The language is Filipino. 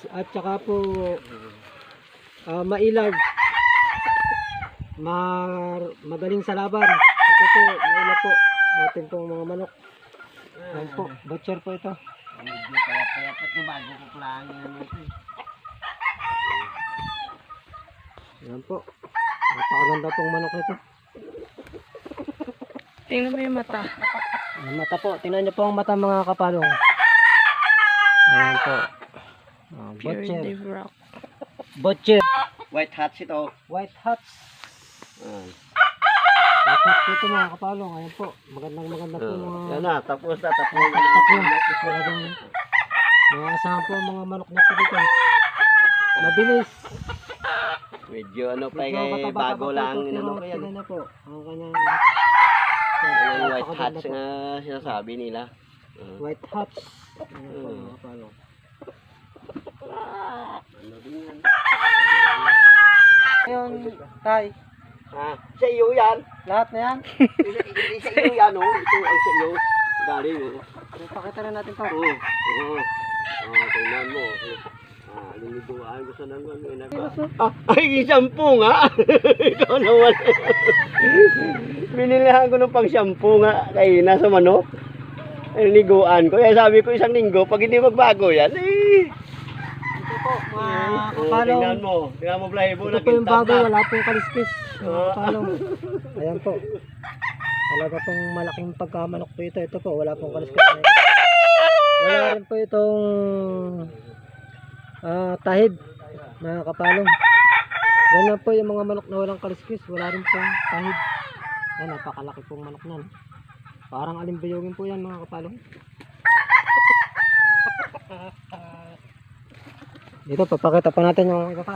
at saka po mailag, magaling sa laban. Ito po, mailag po ating pong mga manok. Yan po, butcher po ito. Medyo payat-payat yung bago ko plano yan ito. Yan po, napakaganda pong manok ito. Tingnan mo yung mata. Ang mata po, tingnan nyo po ang mata mga kapalong. Ayan po. Pure Butcher. Dave Rock. Butcher. White hats ito. White hats. Ah. White hats po ito mga kapalong. Ayan po. Magandang po mga... Yan na, tapos na. Mga asahan po ang mga manok na po dito. Mabilis. Medyo ano pa Medyo kay bata-bata bago pa po lang ito, inano pero ko yan. tingnan na po. Ang kanyang... Yung white hats napakaganda po. nga sinasabi nila. White hats. Ayan po mga kapalong. Ano din yan? Ngayon, Tay, Ah, sa iyo yan. lahat na yan. Hindi sa iyo yan, oh. Ito ang sa iyo. Galing, oh. Pakita rin natin to. Oo. Oo. Tingnan mo. Liniduan ko sa nangan. Ay, 10 nga. Ikaw naman. Binilihan ko ng pang 10 nga. Kaya nasa manok. Liguan ko. Kaya sabi ko 1 linggo, pag hindi magbago yan, eh. Ito po, mga Oh, kapalong. tingnan mo. Tingnan mo, Blahibo. Ito po yung bago, wala pong kaliskis. Mga kapalong. Ayan po. Talaga pong malaking pagkamanok po ito. Ito po, wala pong kaliskis na ito. Wala rin po itong tahid, mga kapalong. Ganyan po yung mga manok na walang kaliskis. Wala rin pong tahid. Ayan, napakalaki pong manok na. Parang alimbiyogin po yan mga kapalong. Dito, papakita pa natin yung iba pa.